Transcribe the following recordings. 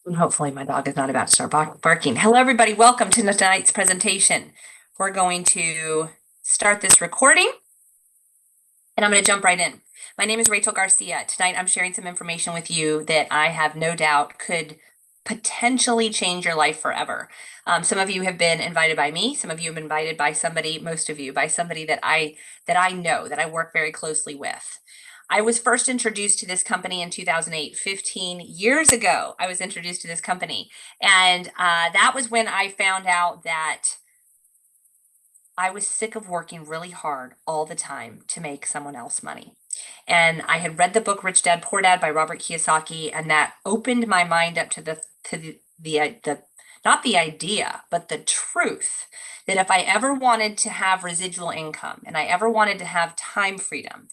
And hopefully my dog is not about to start barking. Hello, everybody. Welcome to tonight's presentation. We're going to start this recording and I'm going to jump right in. My name is Rachel Garcia. Tonight I'm sharing some information with you that I have no doubt could potentially change your life forever. Some of you have been invited by me. Some of you have been invited by somebody, most of you, by somebody that I know, that I work very closely with. I was first introduced to this company in 2008, 15 years ago. I was introduced to this company. And that was when I found out that I was sick of working really hard all the time to make someone else money. And I had read the book Rich Dad Poor Dad by Robert Kiyosaki, and that opened my mind up to the not the idea, but the truth that if I ever wanted to have residual income and I ever wanted to have time freedom,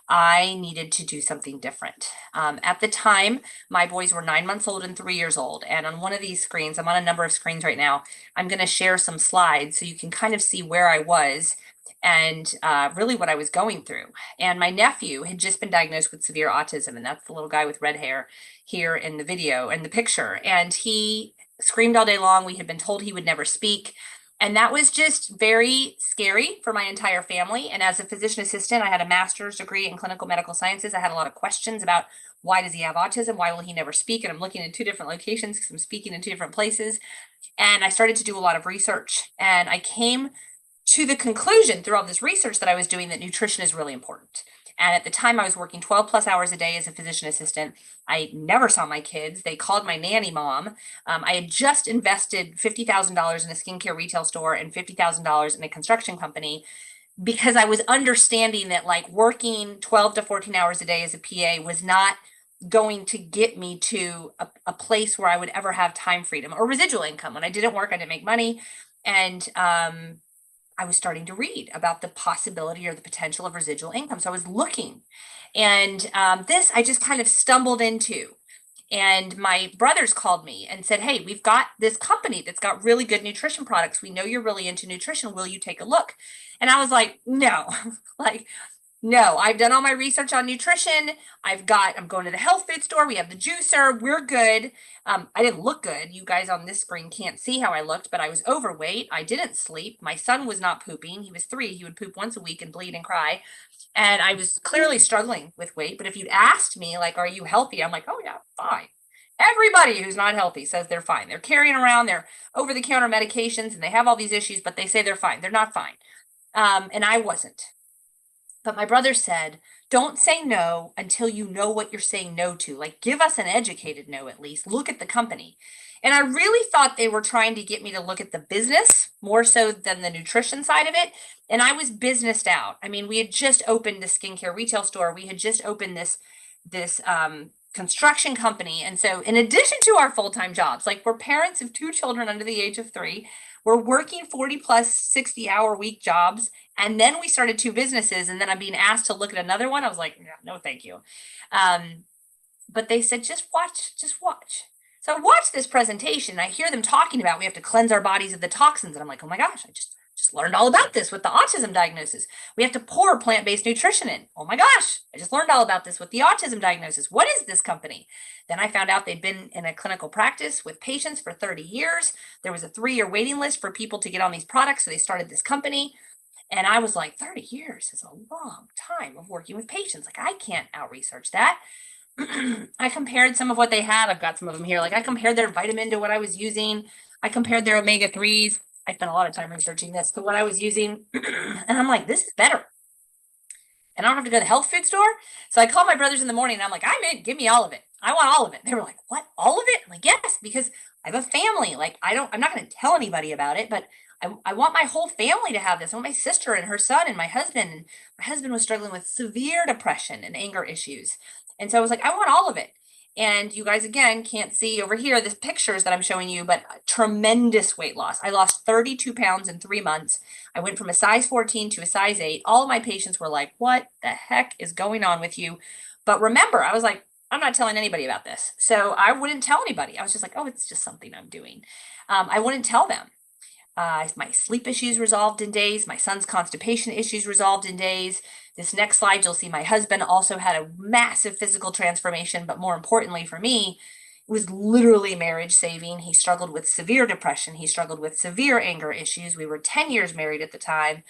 I needed to do something different. At the time, my boys were 9 months old and 3 years old. And on one of these screens, I'm on a number of screens right now, I'm going to share some slides so you can kind of see where I was and really what I was going through. And my nephew had just been diagnosed with severe autism, and that's the little guy with red hair here in the video and the picture. And he screamed all day long. We had been told he would never speak. And that was just very scary for my entire family. And as a physician assistant, I had a master's degree in clinical medical sciences. I had a lot of questions about why does he have autism? Why will he never speak? And I'm looking in two different locations because I'm speaking in two different places. And I started to do a lot of research. And I came to the conclusion through all this research that I was doing that nutrition is really important. And at the time, I was working 12 plus hours a day as a physician assistant. I never saw my kids. They called my nanny mom. I had just invested $50,000 in a skincare retail store and $50,000 in a construction company because I was understanding that like working 12 to 14 hours a day as a PA was not going to get me to a place where I would ever have time freedom or residual income. When I didn't work, I didn't make money. And I was starting to read about the possibility or the potential of residual income. So I was looking, and this I just kind of stumbled into. And my brothers called me and said, "Hey, we've got this company that's got really good nutrition products. We know you're really into nutrition. Will you take a look?" And I was like, "No, like no, I've done all my research on nutrition. I'm going to the health food store. We have the juicer. We're good. I didn't look good. You guys on this screen can't see how I looked, but I was overweight. I didn't sleep. My son was not pooping. He was 3. He would poop once a week and bleed and cry. And I was clearly struggling with weight. But if you'd asked me, like, are you healthy? I'm like, oh, yeah, fine. Everybody who's not healthy says they're fine. They're carrying around their over the counter medications and they have all these issues, but they say they're fine. They're not fine. And I wasn't. But my brother said, don't say no until you know what you're saying no to. Like, give us an educated no at least. Look at the company. And I really thought they were trying to get me to look at the business more so than the nutrition side of it. And I was businessed out. I mean, we had just opened the skincare retail store. We had just opened this construction company. And so in addition to our full-time jobs, like we're parents of 2 children under the age of 3, we're working 40 plus 60-hour week jobs. And then we started 2 businesses, and then I'm being asked to look at another one. I was like, no, thank you. But they said, just watch, just watch. So I watched this presentation. I hear them talking about we have to cleanse our bodies of the toxins. And I'm like, oh my gosh, I just learned all about this with the autism diagnosis. We have to pour plant-based nutrition in. Oh my gosh, I just learned all about this with the autism diagnosis. What is this company? Then I found out they'd been in a clinical practice with patients for 30 years. There was a 3-year waiting list for people to get on these products. So they started this company. And I was like, 30 years is a long time of working with patients. Like, I can't out-research that. I compared some of what they had. I've got some of them here. Like, I compared their vitamin to what I was using. I compared their omega-3s. I spent a lot of time researching this to what I was using. And I'm like, this is better. And I don't have to go to the health food store. So I called my brothers in the morning and I'm like, I'm in, give me all of it. I want all of it. They were like, what? All of it? I'm like, yes, because I have a family. Like, I'm not going to tell anybody about it, but I want my whole family to have this. I want my sister and her son and my husband. And my husband was struggling with severe depression and anger issues. And so I was like, I want all of it. And you guys, again, can't see over here the pictures that I'm showing you, but tremendous weight loss. I lost 32 pounds in 3 months. I went from a size 14 to a size 8. All of my patients were like, what the heck is going on with you? But remember, I was like, I'm not telling anybody about this. So I wouldn't tell anybody. I was just like, oh, it's just something I'm doing. I wouldn't tell them. My sleep issues resolved in days. My son's constipation issues resolved in days. This next slide, you'll see my husband also had a massive physical transformation, but more importantly for me, It was literally marriage saving. He struggled with severe depression. He struggled with severe anger issues. We were 10 years married at the time.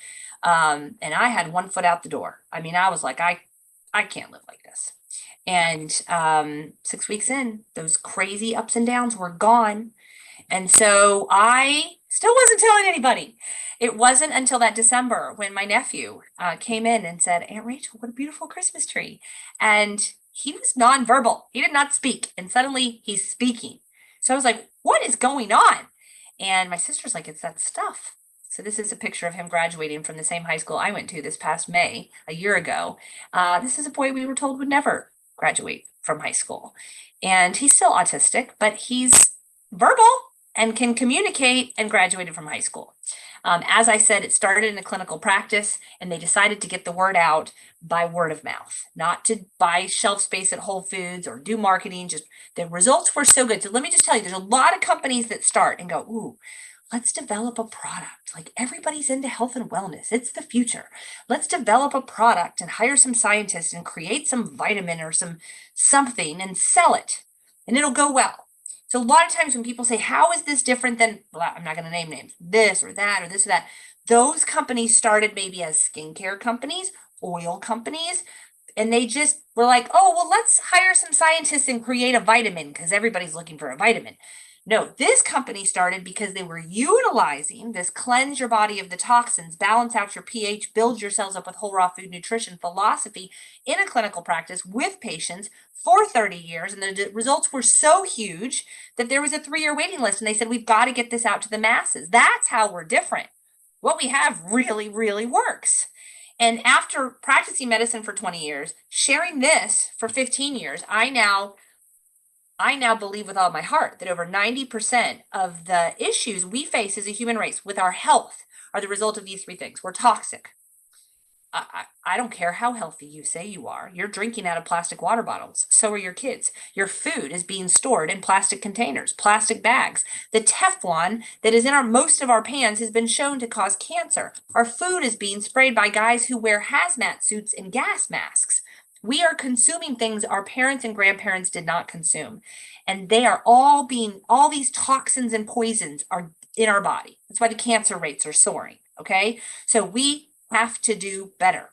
And I had one foot out the door. I mean, I was like, I can't live like this. And 6 weeks in, those crazy ups and downs were gone. And so I still wasn't telling anybody. It wasn't until that December when my nephew came in and said, Aunt Rachel, what a beautiful Christmas tree. And he was nonverbal. He did not speak. And suddenly he's speaking. So I was like, what is going on? And my sister's like, it's that stuff. So this is a picture of him graduating from the same high school I went to this past May, a year ago. This is a boy we were told would never graduate from high school. And he's still autistic, but he's verbal and can communicate and graduated from high school. As I said, it started in a clinical practice, and they decided to get the word out by word of mouth, not to buy shelf space at Whole Foods or do marketing. Just the results were so good. So let me just tell you, there's a lot of companies that start and go, ooh, let's develop a product. Like everybody's into health and wellness. It's the future. Let's develop a product and hire some scientists and create some vitamin or something and sell it, and it'll go well. So a lot of times when people say, how is this different than, well, I'm not going to name names, this or that or this or that, those companies started maybe as skincare companies, oil companies, and they just were like, oh, well, let's hire some scientists and create a vitamin because everybody's looking for a vitamin. No, this company started because they were utilizing this cleanse your body of the toxins, balance out your pH, build your cells up with whole raw food nutrition philosophy in a clinical practice with patients for 30 years. And the results were so huge that there was a 3-year waiting list. And they said, we've got to get this out to the masses. That's how we're different. What we have really, really works. And after practicing medicine for 20 years, sharing this for 15 years, I now believe with all my heart that over 90% of the issues we face as a human race with our health are the result of these 3 things. We're toxic. I don't care how healthy you say you are. You're drinking out of plastic water bottles. So are your kids. Your food is being stored in plastic containers, plastic bags. The Teflon that is in most of our pans has been shown to cause cancer. Our food is being sprayed by guys who wear hazmat suits and gas masks. We are consuming things our parents and grandparents did not consume. And they are all these toxins and poisons are in our body. That's why the cancer rates are soaring. Okay. So we have to do better.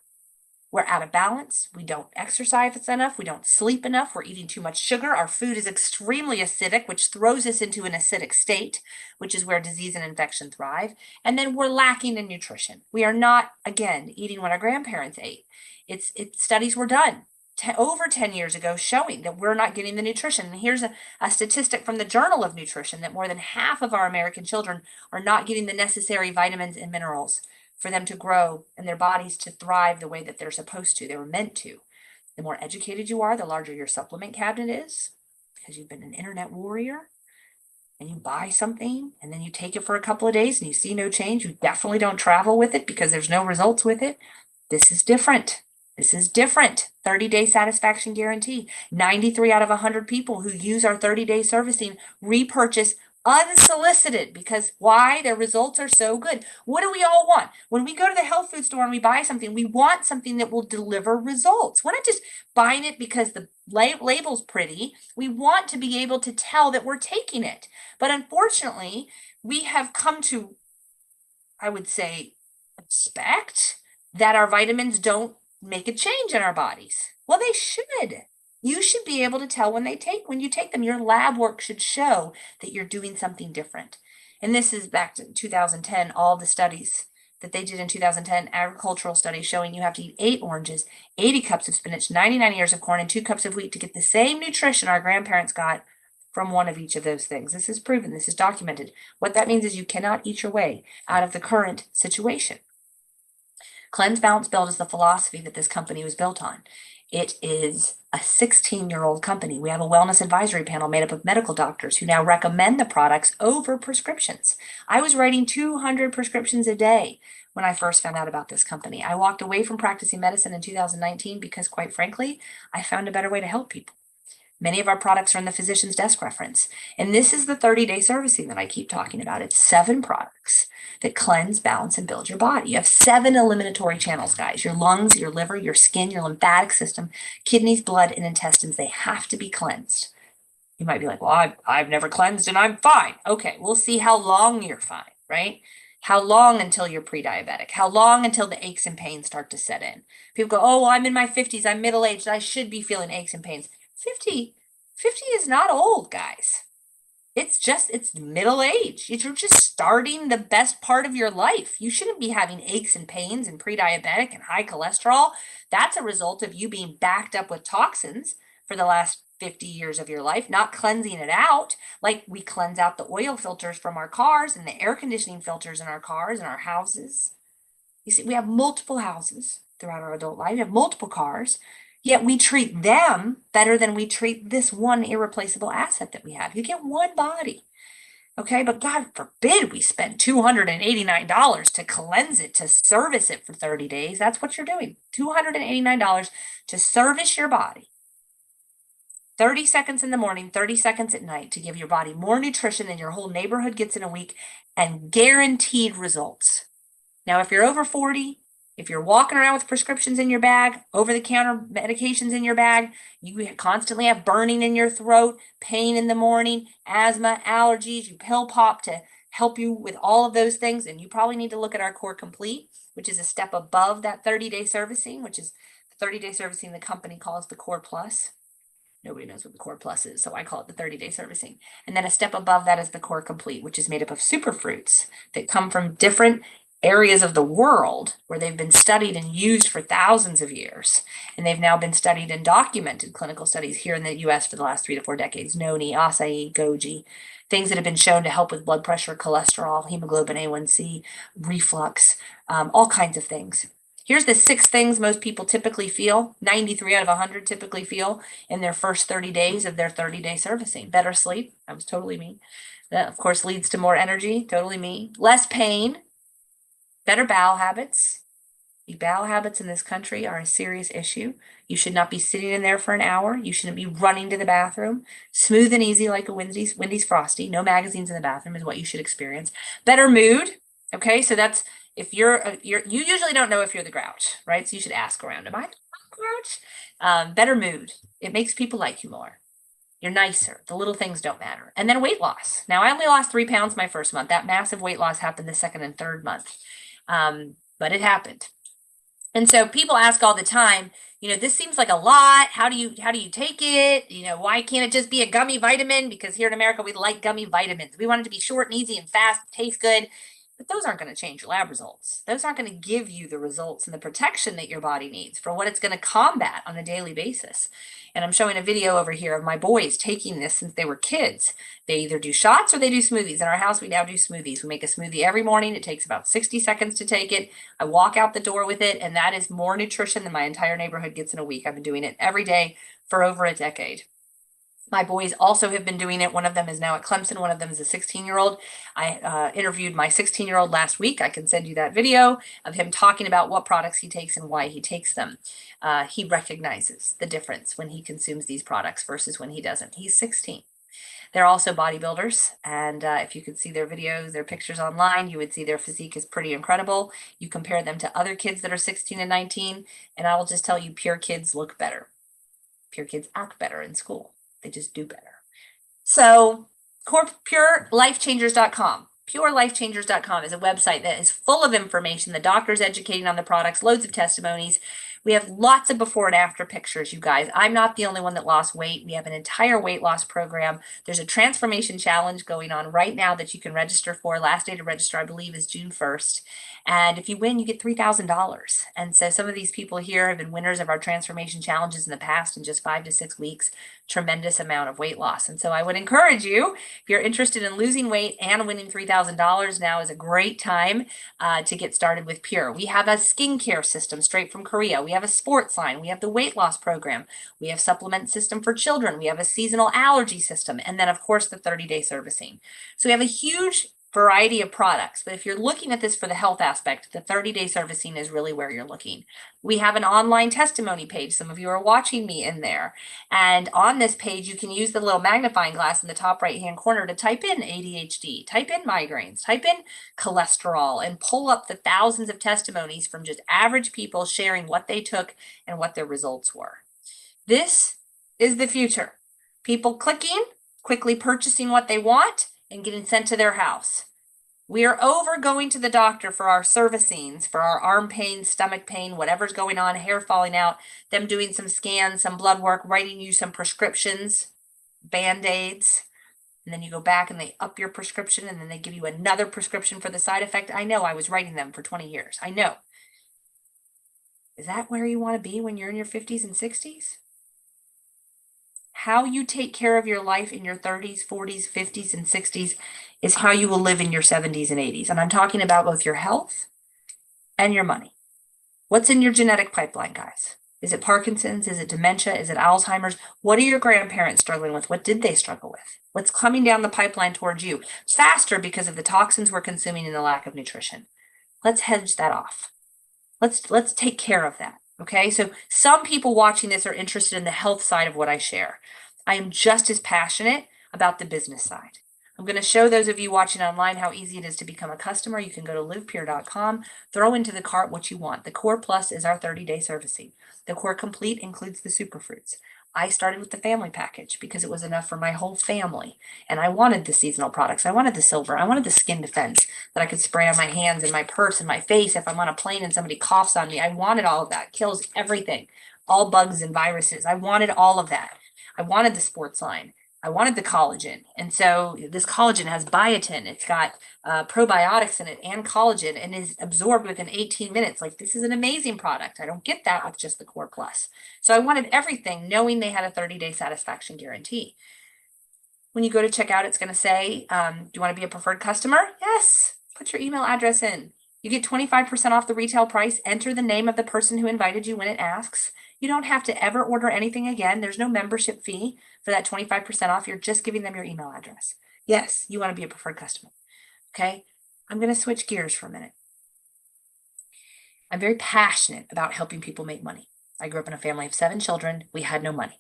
We're out of balance. We don't exercise enough. We don't sleep enough. We're eating too much sugar. Our food is extremely acidic, which throws us into an acidic state, which is where disease and infection thrive. And then we're lacking in nutrition. We are not, again, eating what our grandparents ate. Studies were done over 10 years ago showing that we're not getting the nutrition. And here's a statistic from the Journal of Nutrition that more than half of our American children are not getting the necessary vitamins and minerals for them to grow and their bodies to thrive the way that they're supposed to, they were meant to. The more educated you are, the larger your supplement cabinet is, because you've been an internet warrior and you buy something and then you take it for a couple of days and you see no change. You definitely don't travel with it because there's no results with it. This is different. This is different. 30-day satisfaction guarantee. 93 out of 100 people who use our 30-day servicing repurchase unsolicited. Because why? Their results are so good. What do we all want? When we go to the health food store and we buy something, we want something that will deliver results. We're not just buying it because the label's pretty. We want to be able to tell that we're taking it. But unfortunately, we have come to, I would say, expect that our vitamins don't make a change in our bodies. Well, they should. You should be able to tell when you take them. Your lab work should show that you're doing something different. And this is back to 2010, all the studies that they did in 2010, agricultural studies showing you have to eat 8 oranges, 80 cups of spinach, 99 ears of corn, and 2 cups of wheat to get the same nutrition our grandparents got from one of each of those things. This is proven. This is documented. What that means is you cannot eat your way out of the current situation. Cleanse, Balance, Build is the philosophy that this company was built on. It is a 16-year-old company. We have a wellness advisory panel made up of medical doctors who now recommend the products over prescriptions. I was writing 200 prescriptions a day when I first found out about this company. I walked away from practicing medicine in 2019 because, quite frankly, I found a better way to help people. Many of our products are in the physician's desk reference. And this is the 30-day servicing that I keep talking about. It's 7 products that cleanse, balance, and build your body. You have 7 eliminatory channels, guys. Your lungs, your liver, your skin, your lymphatic system, kidneys, blood, and intestines. They have to be cleansed. You might be like, well, I've never cleansed and I'm fine. Okay, we'll see how long you're fine, right? How long until you're pre-diabetic? How long until the aches and pains start to set in? People go, oh, well, I'm in my 50s, I'm middle-aged, I should be feeling aches and pains. 50 is not old, guys. It's middle age. You're just starting the best part of your life. You shouldn't be having aches and pains and pre-diabetic and high cholesterol. That's a result of you being backed up with toxins for the last 50 years of your life, not cleansing it out. Like we cleanse out the oil filters from our cars and the air conditioning filters in our cars and our houses. You see, we have multiple houses throughout our adult life. We have multiple cars. Yet we treat them better than we treat this one irreplaceable asset that we have. You get one body. Okay, but God forbid we spend $289 to cleanse it, to service it for 30 days. That's what you're doing. $289 to service your body. 30 seconds in the morning, 30 seconds at night to give your body more nutrition than your whole neighborhood gets in a week and guaranteed results. Now, if you're over 40, if you're walking around with prescriptions in your bag, over-the-counter medications in your bag, you constantly have burning in your throat, pain in the morning, asthma, allergies, you pill pop to help you with all of those things, and you probably need to look at our Core Complete, which is a step above that 30-day servicing, which is 30-day servicing the company calls the Core Plus. Nobody knows what the Core Plus is, so I call it the 30-day servicing. And then a step above that is the Core Complete, which is made up of superfruits that come from different areas of the world where they've been studied and used for thousands of years. And they've now been studied and documented clinical studies here in the US for the last 3 to 4 decades. Noni, acai, goji, things that have been shown to help with blood pressure, cholesterol, hemoglobin A1C, reflux, all kinds of things. Here's the 6 things most people typically feel, 93 out of 100 typically feel in their first 30 days of their 30-day servicing. Better sleep, that was totally me. That, of course, leads to more energy, totally me. Less pain, better bowel habits. The bowel habits in this country are a serious issue. You should not be sitting in there for an hour. You shouldn't be running to the bathroom. Smooth and easy like a Wendy's Frosty. No magazines in the bathroom is what you should experience. Better mood. Okay, so that's if you usually don't know if you're the grouch, right? So you should ask around. Am I the grouch? Better mood. It makes people like you more. You're nicer. The little things don't matter. And then weight loss. Now, I only lost 3 pounds my first month. That massive weight loss happened the second and third month. But it happened. And so people ask all the time, this seems like a lot. How do you take it? Why can't it just be a gummy vitamin? Because here in America, we like gummy vitamins. We want it to be short and easy and fast, taste good. But those aren't going to change your lab results. Those aren't going to give you the results and the protection that your body needs for what it's going to combat on a daily basis. And I'm showing a video over here of my boys taking this since they were kids. They either do shots or they do smoothies. In our house, we now do smoothies. We make a smoothie every morning. It takes about 60 seconds to take it. I walk out the door with it, and that is more nutrition than my entire neighborhood gets in a week. I've been doing it every day for over a decade. My boys also have been doing it. One of them is now at Clemson. One of them is a 16-year-old. I interviewed my 16-year-old last week. I can send you that video of him talking about what products he takes and why he takes them. He recognizes the difference when he consumes these products versus when he doesn't. He's 16. They're also bodybuilders, and if you could see their videos, their pictures online, you would see their physique is pretty incredible. You compare them to other kids that are 16 and 19, and I will just tell you, pure kids look better. Pure kids act better in school. They just do better. So purelifechangers.com. Purelifechangers.com is a website that is full of information. The doctor's educating on the products, loads of testimonies. We have lots of before and after pictures, you guys. I'm not the only one that lost weight. We have an entire weight loss program. There's a transformation challenge going on right now that you can register for. Last day to register, I believe, is June 1st. And if you win, you get $3,000. And so some of these people here have been winners of our transformation challenges in the past in just 5 to 6 weeks. Tremendous amount of weight loss. And so I would encourage you, if you're interested in losing weight and winning $3,000, now is a great time to get started with Pure. We have a skincare system straight from Korea. We have a sports line. We have the weight loss program. We have supplement system for children. We have a seasonal allergy system. And then, of course, the 30-day servicing. So we have a huge variety of products. But if you're looking at this for the health aspect, the 30-day servicing is really where you're looking. We have an online testimony page. Some of you are watching me in there. And on this page, you can use the little magnifying glass in the top right-hand corner to type in ADHD, type in migraines, type in cholesterol, and pull up the thousands of testimonies from just average people sharing what they took and what their results were. This is the future. People clicking quickly purchasing what they want and getting sent to their house. We are over going to the doctor for our servicings, for our arm pain, stomach pain, whatever's going on, hair falling out, them doing some scans, some blood work, writing you some prescriptions, Band-Aids, and then you go back and they up your prescription and then they give you another prescription for the side effect. I know, I was writing them for 20 years. I know. Is that where you want to be when you're in your 50s and 60s? How you take care of your life in your 30s, 40s, 50s, and 60s is how you will live in your 70s and 80s. And I'm talking about both your health and your money. What's in your genetic pipeline, guys? Is it Parkinson's? Is it dementia? Is it Alzheimer's? What are your grandparents struggling with? What did they struggle with? What's coming down the pipeline towards you faster because of the toxins we're consuming and the lack of nutrition? Let's hedge that off. Let's take care of that. Okay. So some people watching this are interested in the health side of what I share. I am just as passionate about the business side. I'm going to show those of you watching online how easy it is to become a customer. You can go to livepure.com, throw into the cart what you want. The Core Plus is our 30-day servicing. The Core Complete includes the superfruits. I started with the family package because it was enough for my whole family. And I wanted the seasonal products. I wanted the silver. I wanted the skin defense that I could spray on my hands and my purse and my face if I'm on a plane and somebody coughs on me. I wanted all of that. Kills everything. All bugs and viruses. I wanted all of that. I wanted the sports line. I wanted the collagen. And so this collagen has biotin. It's got probiotics in it and collagen and is absorbed within 18 minutes. Like, this is an amazing product. I don't get that with just the Core Plus. So I wanted everything knowing they had a 30-day satisfaction guarantee. When you go to checkout, it's going to say, do you want to be a preferred customer? Yes. Put your email address in. You get 25% off the retail price. Enter the name of the person who invited you when it asks. You don't have to ever order anything again. There's no membership fee for that 25% off. You're just giving them your email address. Yes, you want to be a preferred customer. Okay, I'm going to switch gears for a minute. I'm very passionate about helping people make money. I grew up in a family of 7 children. We had no money.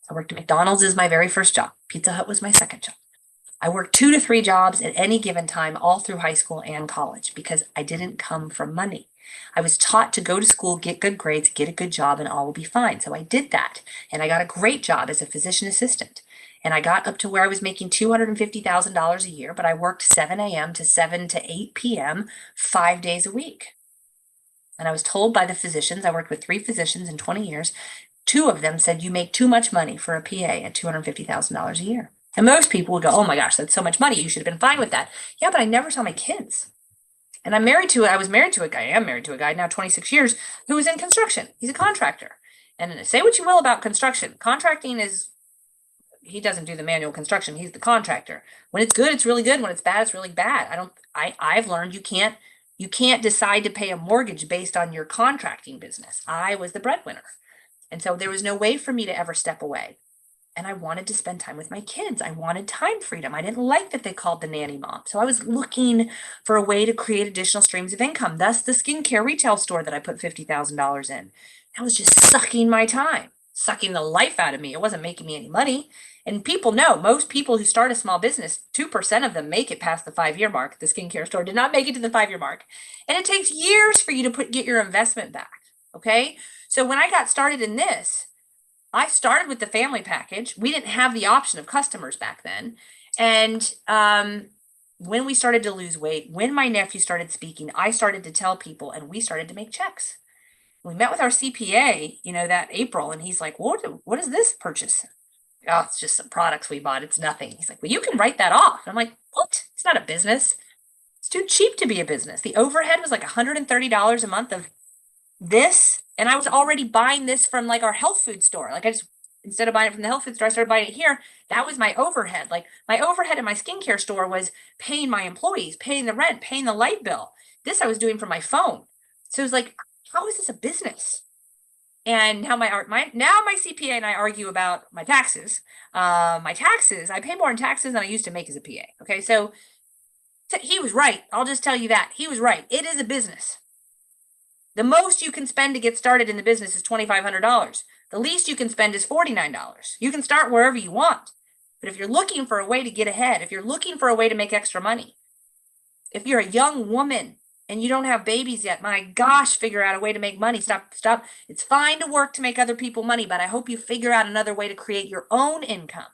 I worked at McDonald's as my very first job. Pizza Hut was my second job. I worked 2 to 3 jobs at any given time, all through high school and college, because I didn't come from money. I was taught to go to school, get good grades, get a good job, and all will be fine. So I did that. And I got a great job as a physician assistant. And I got up to where I was making $250,000 a year, but I worked 7 a.m. to 7 to 8 p.m. 5 days a week. And I was told by the physicians, I worked with 3 physicians in 20 years, 2 of them said, you make too much money for a PA at $250,000 a year. And most people would go, oh my gosh, that's so much money. You should have been fine with that. Yeah, but I never saw my kids. And I was married to a guy, I am married to a guy now 26 years, who was in construction. He's a contractor. And say what you will about construction. Contracting is, he doesn't do the manual construction. He's the contractor. When it's good, it's really good. When it's bad, it's really bad. I've learned you can't decide to pay a mortgage based on your contracting business. I was the breadwinner. And so there was no way for me to ever step away. And I wanted to spend time with my kids. I wanted time freedom. I didn't like that they called the nanny mom. So I was looking for a way to create additional streams of income. Thus the skincare retail store that I put $50,000 in. That was just sucking my time, sucking the life out of me. It wasn't making me any money. And people know, most people who start a small business, 2% of them make it past the 5-year mark. The skincare store did not make it to the 5-year mark. And it takes years for you to get your investment back. Okay. So when I got started in this, I started with the family package. We didn't have the option of customers back then. And when we started to lose weight, when my nephew started speaking, I started to tell people and we started to make checks. We met with our CPA, that April, and he's like, what is this purchase? Oh, it's just some products we bought. It's nothing. He's like, well, you can write that off. I'm like, what? It's not a business. It's too cheap to be a business. The overhead was like $130 a month of this. And I was already buying this from like our health food store. Like instead of buying it from the health food store, I started buying it here. That was my overhead. Like my overhead in my skincare store was paying my employees, paying the rent, paying the light bill. This I was doing from my phone. So it was like, how is this a business? And now my CPA and I argue about my taxes. I pay more in taxes than I used to make as a PA. Okay, so he was right. I'll just tell you that. He was right. It is a business. The most you can spend to get started in the business is $2,500. The least you can spend is $49. You can start wherever you want. But if you're looking for a way to get ahead, if you're looking for a way to make extra money, if you're a young woman and you don't have babies yet, my gosh, figure out a way to make money. Stop. It's fine to work to make other people money, but I hope you figure out another way to create your own income.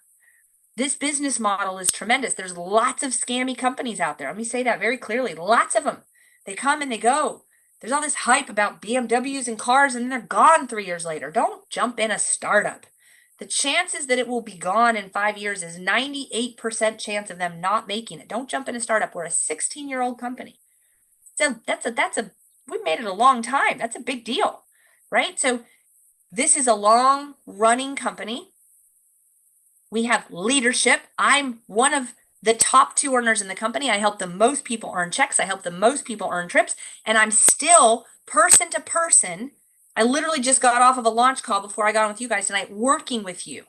This business model is tremendous. There's lots of scammy companies out there. Let me say that very clearly. Lots of them. They come and they go. There's all this hype about BMWs and cars, and then they're gone 3 years later. Don't jump in a startup. The chances that it will be gone in 5 years is 98% chance of them not making it. Don't jump in a startup. We're a 16-year-old company. So we made it a long time. That's a big deal, right? So this is a long running company. We have leadership. I'm one of the top 2 earners in the company. I help the most people earn checks. I help the most people earn trips. And I'm still person to person. I literally just got off of a launch call before I got on with you guys tonight, working with you.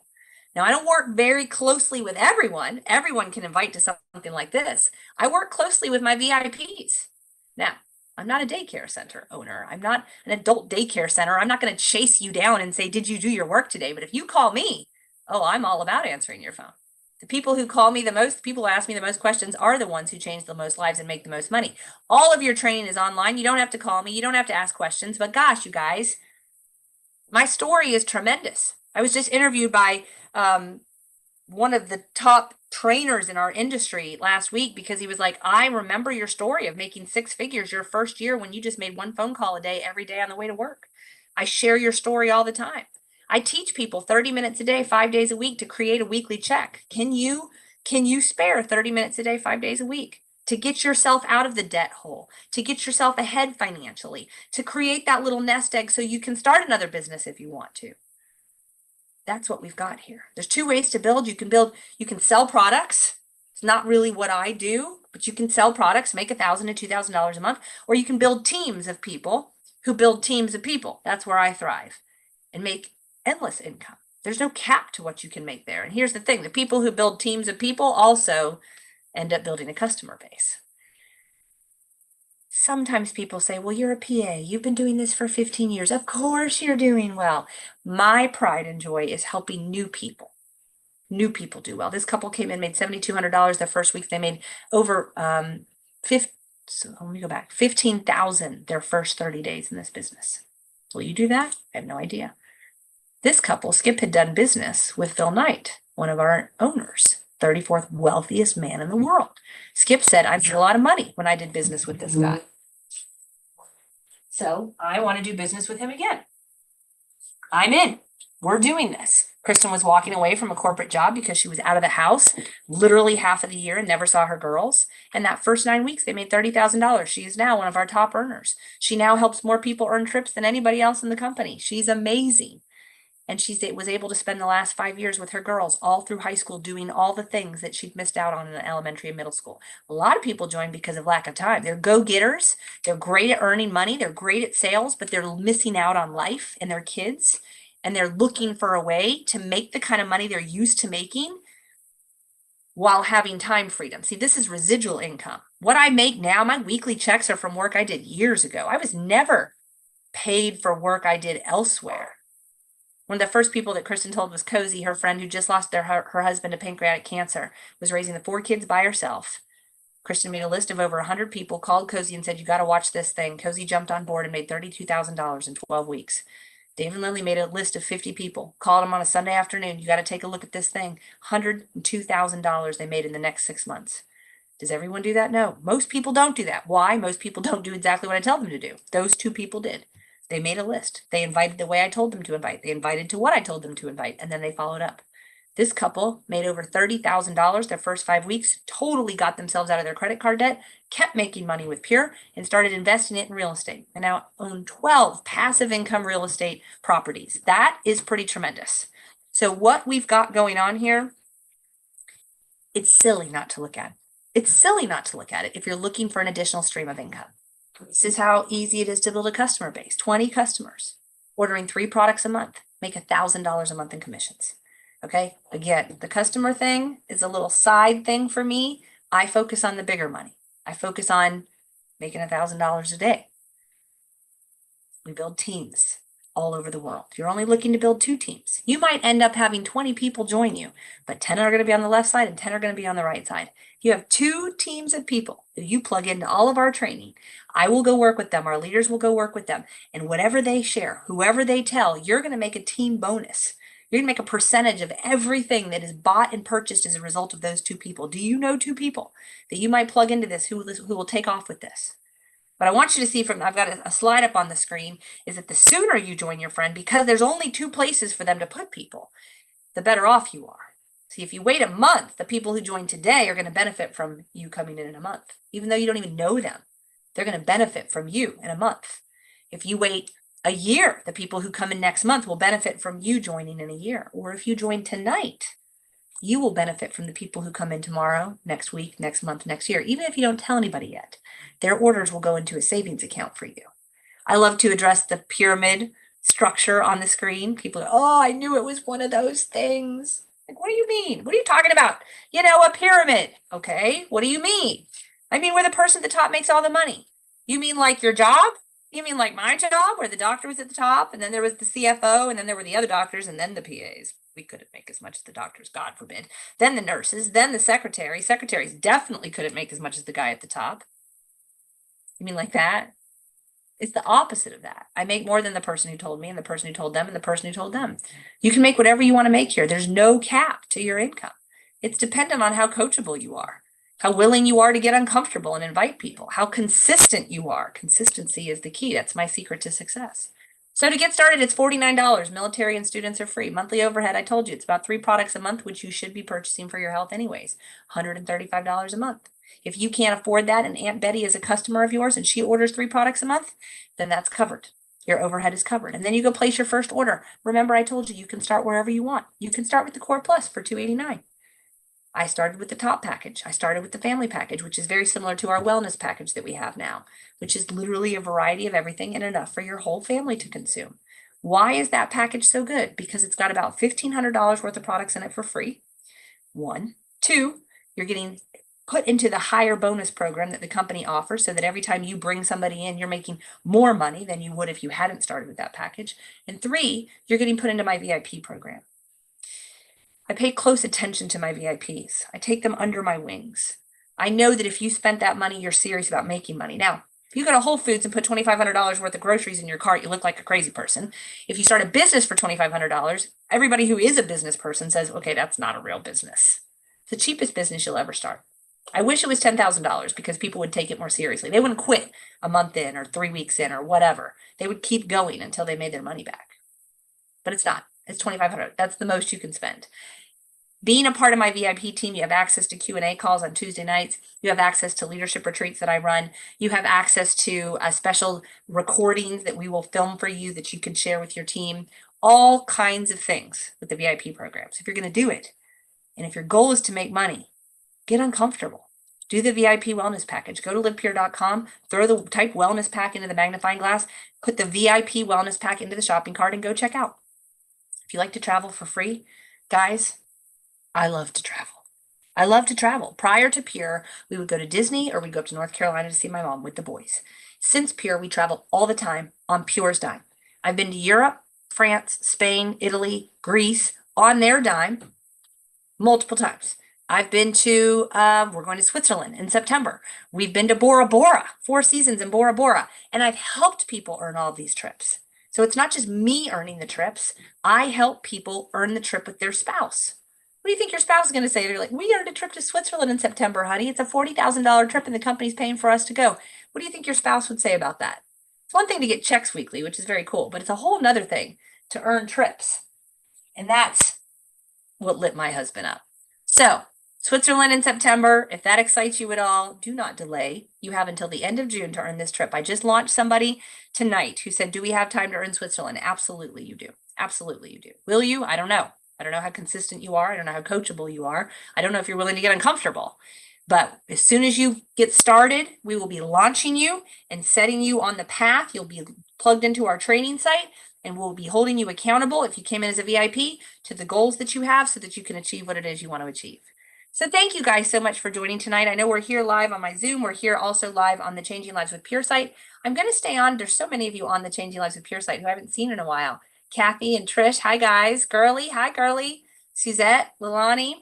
Now, I don't work very closely with everyone. Everyone can invite to something like this. I work closely with my VIPs. Now, I'm not a daycare center owner. I'm not an adult daycare center. I'm not going to chase you down and say, did you do your work today? But if you call me, oh, I'm all about answering your phone. The people who call me the most, people who ask me the most questions are the ones who change the most lives and make the most money. All of your training is online. You don't have to call me. You don't have to ask questions. But gosh, you guys, my story is tremendous. I was just interviewed by one of the top trainers in our industry last week because he was like, I remember your story of making 6 figures your first year when you just made 1 phone call a day every day on the way to work. I share your story all the time. I teach people 30 minutes a day, 5 days a week to create a weekly check. Can you spare 30 minutes a day, 5 days a week to get yourself out of the debt hole, to get yourself ahead financially, to create that little nest egg so you can start another business if you want to? That's what we've got here. There's 2 ways to build. You can sell products. It's not really what I do, but you can sell products, make $1,000 to $2,000 a month, or you can build teams of people who build teams of people. That's where I thrive and make endless income. There's no cap to what you can make there. And here's the thing, the people who build teams of people also end up building a customer base. Sometimes people say, well, you're a PA. You've been doing this for 15 years. Of course you're doing well. My pride and joy is helping new people. New people do well. This couple came in, made $7,200 their first week. They made over 15,000 their first 30 days in this business. Will you do that? I have no idea. This couple, Skip, had done business with Phil Knight, one of our owners, 34th wealthiest man in the world. Skip said, I made a lot of money when I did business with this guy. So I want to do business with him again. I'm in. We're doing this. Kristen was walking away from a corporate job because she was out of the house literally half of the year and never saw her girls. And that first 9 weeks, they made $30,000. She is now one of our top earners. She now helps more people earn trips than anybody else in the company. She's amazing. And she was able to spend the last 5 years with her girls all through high school doing all the things that she'd missed out on in elementary and middle school. A lot of people join because of lack of time. They're go-getters. They're great at earning money. They're great at sales, but they're missing out on life and their kids. And they're looking for a way to make the kind of money they're used to making while having time freedom. See, this is residual income. What I make now, my weekly checks are from work I did years ago. I was never paid for work I did elsewhere. One of the first people that Kristen told was Cozy, her friend who just lost her husband to pancreatic cancer, was raising the 4 kids by herself. Kristen made a list of over 100 people, called Cozy and said, you got to watch this thing. Cozy jumped on board and made $32,000 in 12 weeks. Dave and Lily made a list of 50 people, called them on a Sunday afternoon. You got to take a look at this thing. $102,000 they made in the next 6 months. Does everyone do that? No. Most people don't do that. Why? Most people don't do exactly what I tell them to do. Those 2 people did. They made a list. They invited the way I told them to invite. They invited to what I told them to invite, and then they followed up. This couple made over $30,000 their first 5 weeks, totally got themselves out of their credit card debt, kept making money with Pure, and started investing it in real estate, and now own 12 passive income real estate properties. That is pretty tremendous. So what we've got going on here, it's silly not to look at. It's silly not to look at it if you're looking for an additional stream of income. This is how easy it is to build a customer base. 20 customers, ordering 3 products a month, make $1,000 a month in commissions. Okay. Again, the customer thing is a little side thing for me. I focus on the bigger money. I focus on making $1,000 a day. We build teams all over the world. You're only looking to build 2 teams. You might end up having 20 people join you, but 10 are going to be on the left side and 10 are going to be on the right side. You have 2 teams of people that you plug into all of our training. I will go work with them. Our leaders will go work with them. And whatever they share, whoever they tell, you're going to make a team bonus. You're gonna make a percentage of everything that is bought and purchased as a result of those two people. Do you know two people that you might plug into this who will take off with this? But I want you to see I've got a slide up on the screen, is that the sooner you join your friend, because there's only two places for them to put people, the better off you are. See, if you wait a month, the people who join today are going to benefit from you coming in a month, even though you don't even know them. They're going to benefit from you in a month. If you wait a year, the people who come in next month will benefit from you joining in a year. Or if you join tonight, you will benefit from the people who come in tomorrow, next week, next month, next year. Even if you don't tell anybody yet, their orders will go into a savings account for you. I love to address the pyramid structure on the screen. People go, oh, I knew it was one of those things. Like, what do you mean? What are you talking about? You know, a pyramid. Okay, what do you mean? I mean, where the person at the top makes all the money. You mean like your job? You mean like my job, where the doctor was at the top, and then there was the CFO, and then there were the other doctors, and then the PAs. We couldn't make as much as the doctors, God forbid. Then the nurses, then the secretary. Secretaries definitely couldn't make as much as the guy at the top. You mean like that? It's the opposite of that. I make more than the person who told me, and the person who told them, and the person who told them. You can make whatever you want to make here. There's no cap to your income. It's dependent on how coachable you are, how willing you are to get uncomfortable and invite people, how consistent you are. Consistency is the key. That's my secret to success. So to get started, it's $49. Military and students are free. Monthly overhead, I told you, it's about 3 products a month, which you should be purchasing for your health anyways. $135 a month. If you can't afford that and Aunt Betty is a customer of yours and she orders 3 products a month, then that's covered. Your overhead is covered. And then you go place your first order. Remember, I told you, you can start wherever you want. You can start with the Core Plus for $289. I started with the top package. I started with the family package, which is very similar to our wellness package that we have now, which is literally a variety of everything and enough for your whole family to consume. Why is that package so good? Because it's got about $1,500 worth of products in it for free. 1. 2, you're getting put into the higher bonus program that the company offers so that every time you bring somebody in, you're making more money than you would if you hadn't started with that package. And 3, you're getting put into my VIP program. I pay close attention to my VIPs. I take them under my wings. I know that if you spent that money, you're serious about making money. Now, if you go to Whole Foods and put $2,500 worth of groceries in your cart, you look like a crazy person. If you start a business for $2,500, everybody who is a business person says, okay, that's not a real business. It's the cheapest business you'll ever start. I wish it was $10,000 because people would take it more seriously. They wouldn't quit a month in or 3 weeks in or whatever. They would keep going until they made their money back. But it's not. It's $2,500. That's the most you can spend. Being a part of my VIP team, you have access to Q&A calls on Tuesday nights. You have access to leadership retreats that I run. You have access to special recordings that we will film for you that you can share with your team. All kinds of things with the VIP programs. If you're going to do it, and if your goal is to make money, get uncomfortable. Do the VIP wellness package. Go to livepure.com, type wellness pack into the magnifying glass, put the VIP wellness pack into the shopping cart, and go check out. If you like to travel for free, guys, I love to travel. I love to travel. Prior to Pure, we would go to Disney or we'd go up to North Carolina to see my mom with the boys. Since Pure, we travel all the time on Pure's dime. I've been to Europe, France, Spain, Italy, Greece on their dime multiple times. I've been to, we're going to Switzerland in September. We've been to Bora Bora, 4 seasons in Bora Bora, and I've helped people earn all of these trips. So it's not just me earning the trips. I help people earn the trip with their spouse. What do you think your spouse is going to say? They're like, we earned a trip to Switzerland in September, honey. It's a $40,000 trip and the company's paying for us to go. What do you think your spouse would say about that? It's one thing to get checks weekly, which is very cool, but it's a whole nother thing to earn trips. And that's what lit my husband up. So Switzerland in September, if that excites you at all, do not delay. You have until the end of June to earn this trip. I just launched somebody tonight who said, do we have time to earn Switzerland? Absolutely you do. Absolutely you do. Will you? I don't know. I don't know how consistent you are. I don't know how coachable you are. I don't know if you're willing to get uncomfortable. But as soon as you get started, we will be launching you and setting you on the path. You'll be plugged into our training site and we'll be holding you accountable if you came in as a VIP to the goals that you have so that you can achieve what it is you want to achieve. So thank you guys so much for joining tonight. I know we're here live on my Zoom. We're here also live on the Changing Lives with Pure site. I'm going to stay on. There's so many of you on the Changing Lives with Pure site who I haven't seen in a while. Kathy and Trish, hi guys. Girly, hi Girly. Suzette, Lilani.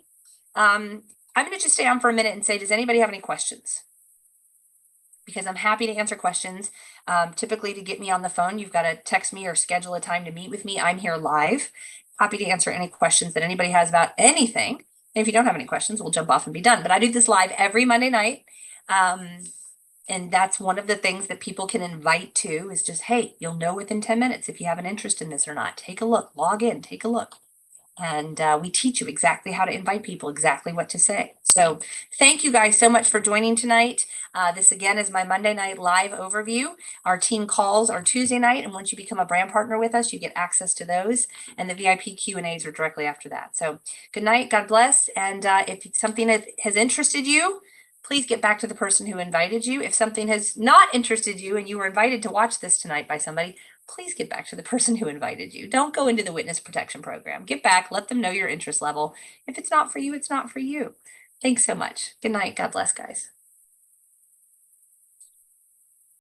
I'm going to just stay on for a minute and say, does anybody have any questions? Because I'm happy to answer questions. Typically to get me on the phone, you've got to text me or schedule a time to meet with me. I'm here live. happy to answer any questions that anybody has about anything. And if you don't have any questions, we'll jump off and be done. But I do this live every Monday night. And that's one of the things that people can invite to is just, hey, you'll know within 10 minutes if you have an interest in this or not. Take a look, log in, take a look. And we teach you exactly how to invite people, exactly what to say. So thank you guys so much for joining tonight. This again is my Monday night live overview. Our team calls are Tuesday night, and once you become a brand partner with us, you get access to those, and the VIP Q&As are directly after that. So good night, God bless, and if something has interested you, please get back to the person who invited you. If something has not interested you and you were invited to watch this tonight by somebody, please get back to the person who invited you. Don't go into the witness protection program. Get back, let them know your interest level. If it's not for you, it's not for you. Thanks so much. Good night. God bless, guys.